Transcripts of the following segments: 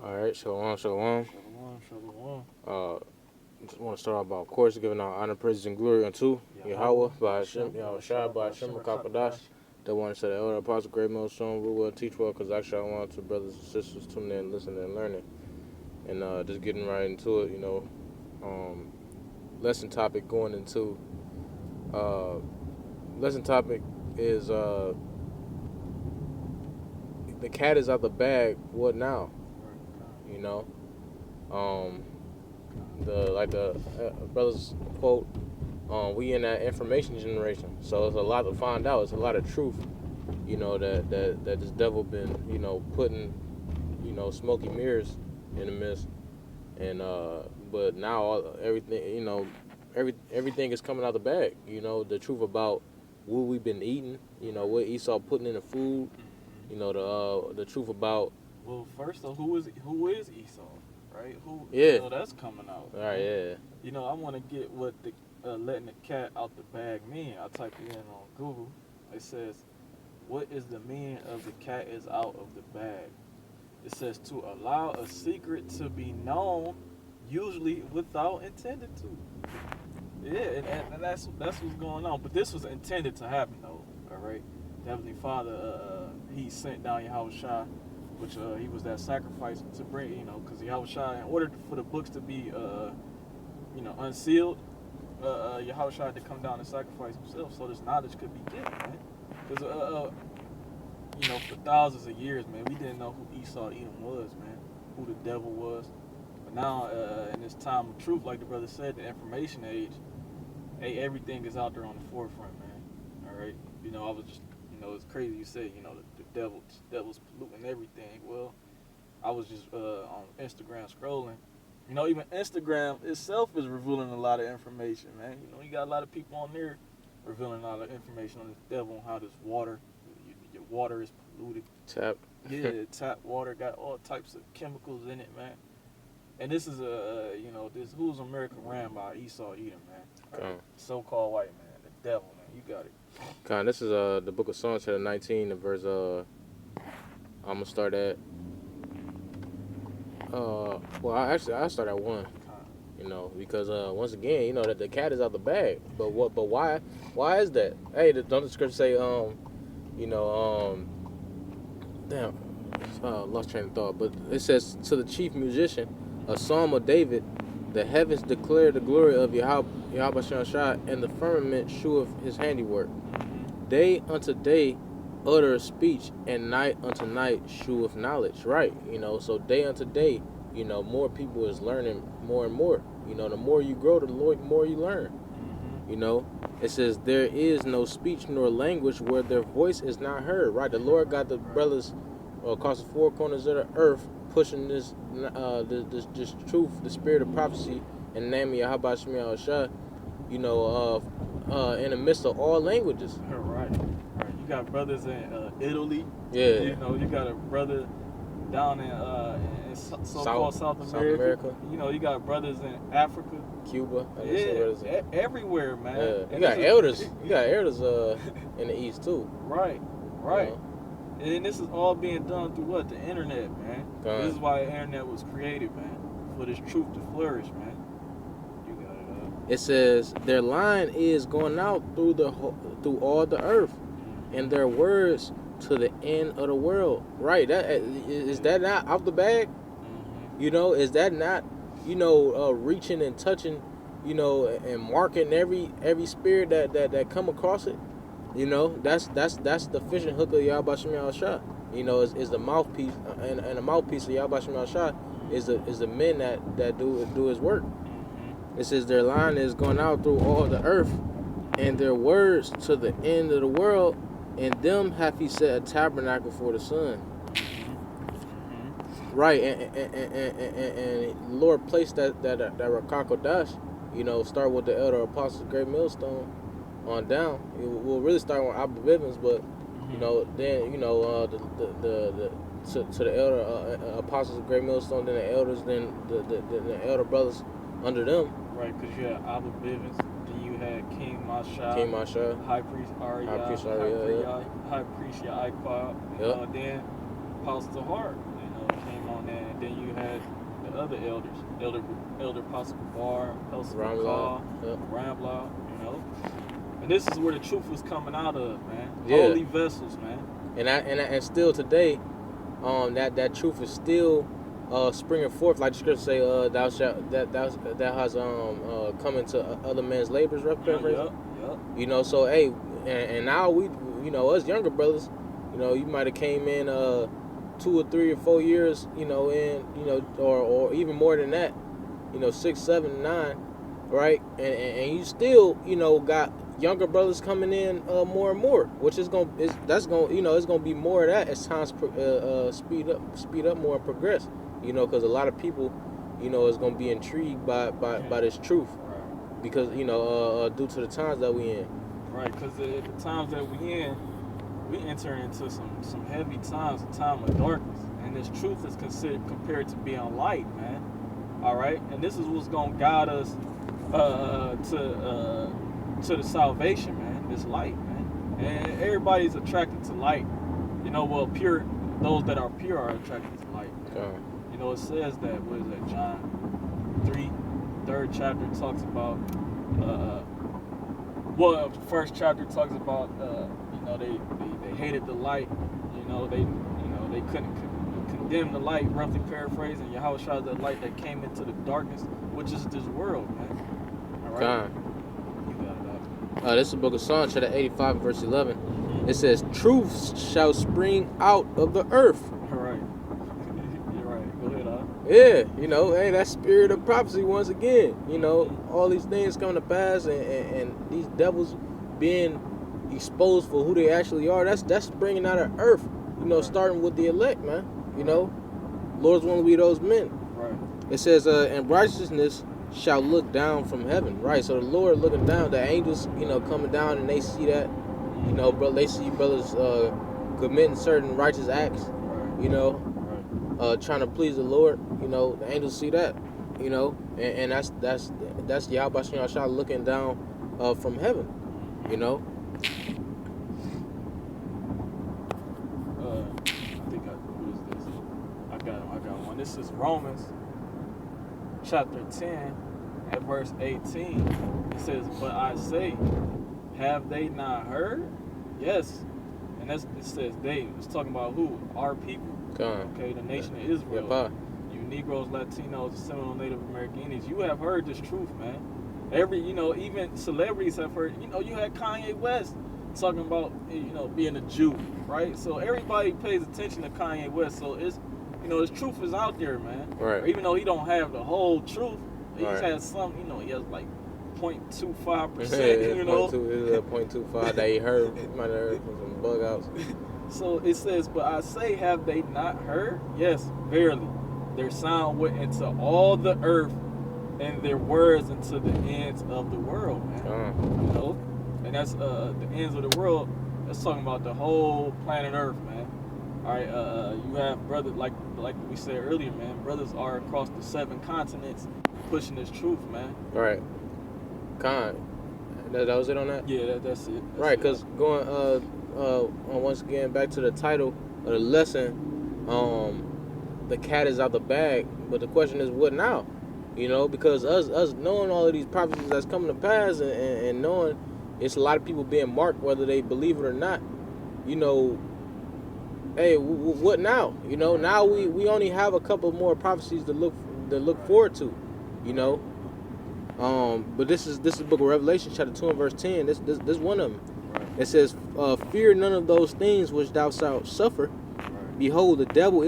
All right, shalom, shalom. Shalom, shalom. Uh, just want to start off by, of course, giving our honor, praise, and glory unto Yahweh, by Hashem, Yahweh Shai, by Hashem, Kakadash, the one that said the elder apostle, great millstone, rule well, teach well, because I shall want to brothers and sisters tuning in, listening, and learning. And just getting right into it, lesson topic going into, lesson topic is the cat is out the bag, what now? You know? The brothers quote, we in that information generation, so it's a lot to find out. It's a lot of truth, that this devil been, putting, smoky mirrors in the midst, and but now everything, everything is coming out the bag. The truth about what we've been eating, what Esau putting in the food, the truth about. Well, first though, who is Esau, right? Yeah. That's coming out. All right, yeah. I want to get what the letting the cat out the bag mean. I typed it in on Google. It says, "What is the meaning of the cat is out of the bag?" It says to allow a secret to be known, usually without intended to. Yeah, and that's what's going on. But this was intended to happen though. All right, the Heavenly Father, He sent down Yahweh Shai, which He was that sacrifice to bring, because Yahweh Shai, in order for the books to be, unsealed, Yahweh Shai had to come down and sacrifice Himself so this knowledge could be given, man. Because, for thousands of years, man, we didn't know who Esau Edom was, man, who the devil was. But now, in this time of truth, like the brother said, the information age, hey, everything is out there on the forefront, man. All right, I was just, it's crazy you say, the devil's polluting everything. Well, I was just on Instagram scrolling. Even Instagram itself is revealing a lot of information, man. You got a lot of people on there revealing a lot of information on this devil, on how this water, your water is polluted. Tap. Yeah, tap water got all types of chemicals in it, man. And this is this who's America ran by Esau Edom, man. Right? So-called white man, the devil, man. You got it. This is the book of Psalms, chapter 19, the verse. I'm gonna start at. I start at 1. Because once again, that the cat is out the bag. But why? Why is that? Hey, don't the scripture say damn, lost train of thought. But it says to the chief musician, a psalm of David, the heavens declare the glory of Yahweh Shai, and the firmament sheweth his handiwork. Day unto day utter speech, and night unto night sheweth knowledge. Right, so day unto day, more people is learning more and more. The more you grow, the more you learn. It says there is no speech nor language where their voice is not heard. Right, the Lord got the brothers across the four corners of the earth pushing this truth, the spirit of prophecy, in the name of Yahweh Shai, in the midst of all languages. Right. You got brothers in Italy. Yeah. You got a brother down in so-called South America. You got brothers in Africa, Cuba. Everywhere, man. Yeah. You got elders. In the East too. Right. And this is all being done through what? The internet, man. This is why the internet was created, man, for this truth to flourish, man. You got it. It says their line is going out through all the earth, and their words to the end of the world. Right? Is that not out the bag? Mm-hmm. Is that not reaching and touching, and marking every spirit that come across it? That's the fishing hook of Yahweh Shai. Is the mouthpiece, and the mouthpiece of Yahweh Shai is the men that do his work. It says their line is going out through all the earth, and their words to the end of the world. And them hath he set a tabernacle for the sun. Right, and the Lord placed that Rakakodash, start with the elder apostles, great millstone, on down. We'll really start with Abba Bivens, but then to the elder apostles, great millstone, then the elders, then the elder brothers under them. Right, because you had Abba Bivens, then you had King Masha, High Priest Arya, High Priest Yaiqua, then Apostle Hart, King came on there, and then you had the other elders, Elder Apostle Gabar, Elder Ramla, Rambla, you know. And this is where the truth was coming out of, man. Yeah. Holy vessels, man. And still today, that truth is still springing forth, like the scripture say, thou shalt that has come into other men's labors, Yep. You know, so hey, and now we, you know, us younger brothers, you know, you might have came in 2 or 3 or 4 years, you know, in, you know, or even more than that, you know, 6, 7, 9, right? And you still, you know, got younger brothers coming in more and more, which is that's gonna, you know, it's gonna be more of that as times speed up more and progress, you know, because a lot of people, you know, is gonna be intrigued by this truth, Right. because, you know, due to the times that we in. Right, because at the times that we enter into some heavy times, a time of darkness, and this truth is compared to being light, man. All right, and this is what's gonna guide us to the salvation, man. This light, man, and everybody's attracted to light. You know, well, those that are pure are attracted to light. You know, it says that, what is that, John 3, 3rd chapter talks about. Well, the first chapter talks about, you know, they hated the light. You know, they couldn't condemn the light. Roughly paraphrasing, Yahweh Shah is the light that came into the darkness, which is this world, man. All right. You got it. This is the book of Psalms, chapter 85, verse 11. It says, "Truth shall spring out of the earth." All right. You're right. Go ahead, Yeah, you know, hey, that spirit of prophecy once again. You know, all these things come to pass, and these devils being exposed for who they actually are. That's bringing out of earth. You know, starting with the elect, man. You know, Lord's want to be those men. Right. It says, "And righteousness shall look down from heaven." Right. So the Lord looking down, the angels, you know, coming down, and they see that. You know, bro, they see brothers committing certain righteous acts. Right. You know. Trying to please the Lord, you know, the angels see that, you know, and that's Yahweh Shah looking down from heaven, you know. I think who is this? I got one. This is Romans chapter 10 at verse 18. It says, "But I say, have they not heard?" Yes. And it says they. It's talking about who? Our people. Okay, the nation of Israel. Yep. You Negroes, Latinos, the Seminole Native American Indians, you have heard this truth, man. You know, even celebrities have heard. You know, you had Kanye West talking about, you know, being a Jew, right? So everybody pays attention to Kanye West. So it's, you know, his truth is out there, man. Right. Even though he don't have the whole truth, he Right. has some. You know, he has like 0.25%. Yeah, you know, 0.25 that he heard. He might have heard from some bug outs. So it says, "But I say, have they not heard? Yes, verily, their sound went into all the earth, and their words into the ends of the world, man." You know, and that's the ends of the world. That's talking about the whole planet Earth, man. All right, you have brothers like we said earlier, man. Brothers are across the 7 continents pushing this truth, man. Right. That was it on that. Yeah, that's it. Right, because going once again back to the title of the lesson, the cat is out the bag, but the question is, what now? You know, because us knowing all of these prophecies that's coming to pass, and knowing it's a lot of people being marked whether they believe it or not. You know, hey, what now? You know, now we only have a couple more prophecies to look forward to. You know, but this is the book of Revelation, chapter 2 and verse 10. This one of them. It says, "Fear none of those things which thou shalt suffer. Behold, the devil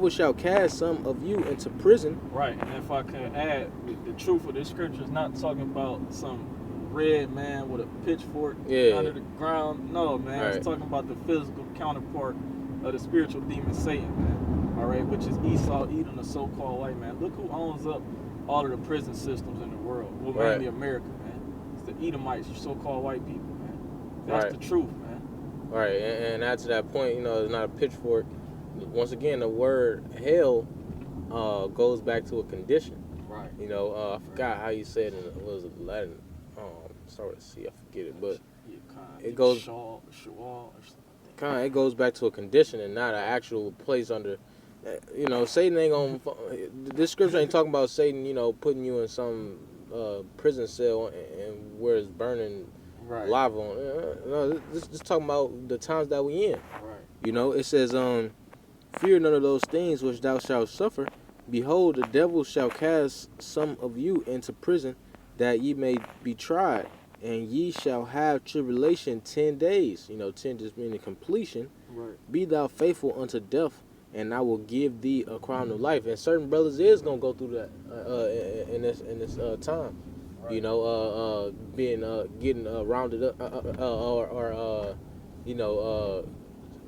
shall cast some of you into prison." Right, and if I can add, the truth of this scripture is not talking about some red man with a pitchfork under the ground. No, man, Right. It's talking about the physical counterpart of the spiritual demon Satan, man. All right, which is Esau, Edom, the so-called white man. Look who owns up all of the prison systems in the world. Well, mainly America, man. It's the Edomites, so-called white people, man. That's the truth, man. Right, and to that point, you know, it's not a pitchfork. Once again, the word hell goes back to a condition. Right. You know, I forgot how you said it. What was it, Latin? Start with C. I forget it, but it goes. It goes back to a condition and not an actual place under You know, Satan ain't gonna. This scripture ain't talking about Satan. You know, putting you in some prison cell and where it's burning Right. lava on. No, this talking about the times that we in. Right. You know, it says, fear none of those things which thou shalt suffer. Behold, the devil shall cast some of you into prison, that ye may be tried, and ye shall have tribulation 10 days. You know, 10 just meaning completion. Right. Be thou faithful unto death, and I will give thee a crown of life. And certain brothers is gonna go through that in this time. Right. You know, being getting rounded up or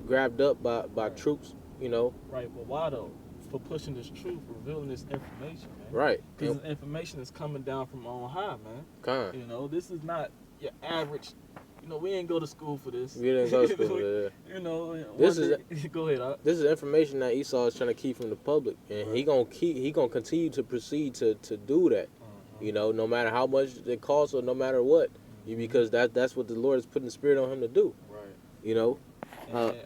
grabbed up by Right. troops. You know, Right. But why though? For pushing this truth, revealing this information, man. right? Because this information is coming down from on high, man. Con. You know, this is not your average. You know, we ain't go to school for this. We didn't go to school for that. You know, This go ahead. This is information that Esau is trying to keep from the public, and Right. he gonna continue to proceed to do that. You know, no matter how much it costs or no matter what, because that's what the Lord has put in the spirit on him to do. Right. You know, And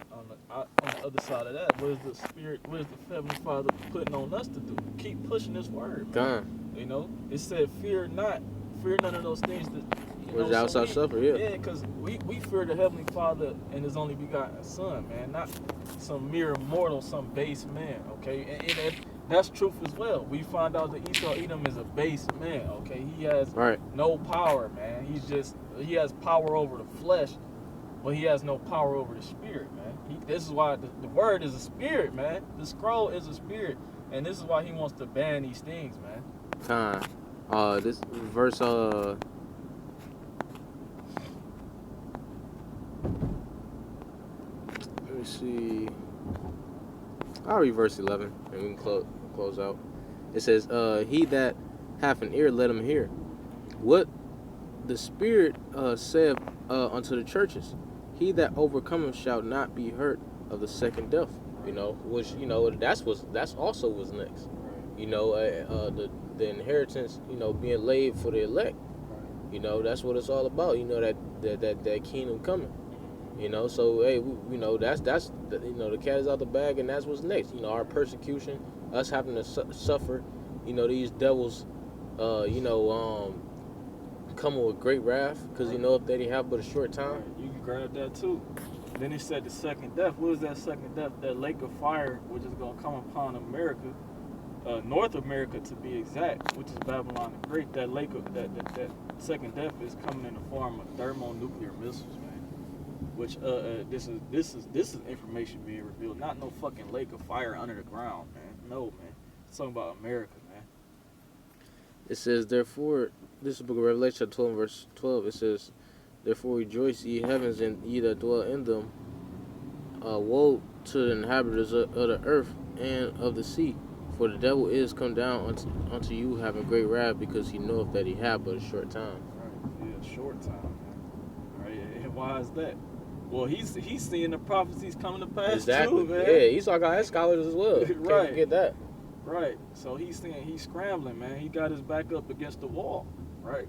on the other side of that, what is the spirit? What is the Heavenly Father putting on us to do? Keep pushing this word, man. Con. You know, it said, "Fear not, fear none of those things that." Which thou shalt suffer, yeah. Yeah, because we fear the Heavenly Father and His only begotten Son, man, not some mere mortal, some base man, okay? And that's truth as well. We find out that Esau Edom is a base man, okay? He has Right. no power, man. He has power over the flesh, but he has no power over the spirit, man. This is why the word is a spirit, man. The scroll is a spirit, and this is why he wants to ban these things, man. Con. This verse let me see. I'll read verse 11 and we can close out. It says, he that hath an ear, let him hear what the Spirit saith unto the churches. He that overcometh shall not be hurt of the second death. You know, which, you know, that's also was next. You know, the inheritance, you know, being laid for the elect. You know, that's what it's all about. You know, that kingdom coming. You know, so hey, you know, that's you know, the cat is out the bag, and that's what's next. You know, our persecution, us having to suffer, you know, these devils, you know, coming with great wrath, because you know if they didn't have but a short time. You can grab that too. Then he said the second death. What is that second death? That lake of fire, which is gonna come upon America, North America to be exact, which is Babylon the Great. That lake of that second death is coming in the form of thermonuclear missiles, man. Which this is information being revealed. Not no fucking lake of fire under the ground, man. No, man. It's talking about America, man. It says, therefore, this is the book of Revelation 12, verse 12. It says, therefore rejoice, ye heavens, and ye that dwell in them. Woe to the inhabitants of the earth and of the sea, for the devil is come down unto you, having great wrath, because he knoweth that he hath but a short time. Right. Yeah, short time, man. Right. And why is that? Well, he's seeing the prophecies coming to pass Exactly. too, man. Yeah, Esau got his scholars as well. Right. Can't forget that. Right. So he's scrambling, man. He got his back up against the wall. Right.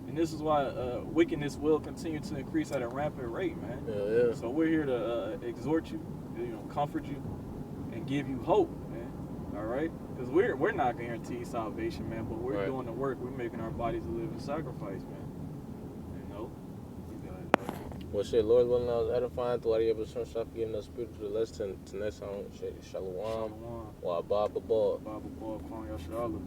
And this is why wickedness will continue to increase at a rampant rate, man. Yeah. So we're here to exhort you, you know, comfort you, and give you hope, man. All right? Because we're not guaranteed salvation, man, but we're Right. doing the work. We're making our bodies a living sacrifice, man. You know? Well, shit, Lord willing, I was edifying through the episode, stop giving us spiritual lesson to next time. Shalom. Shalom. Wa Baba Ball. Bible Paul, Kwame Yashala.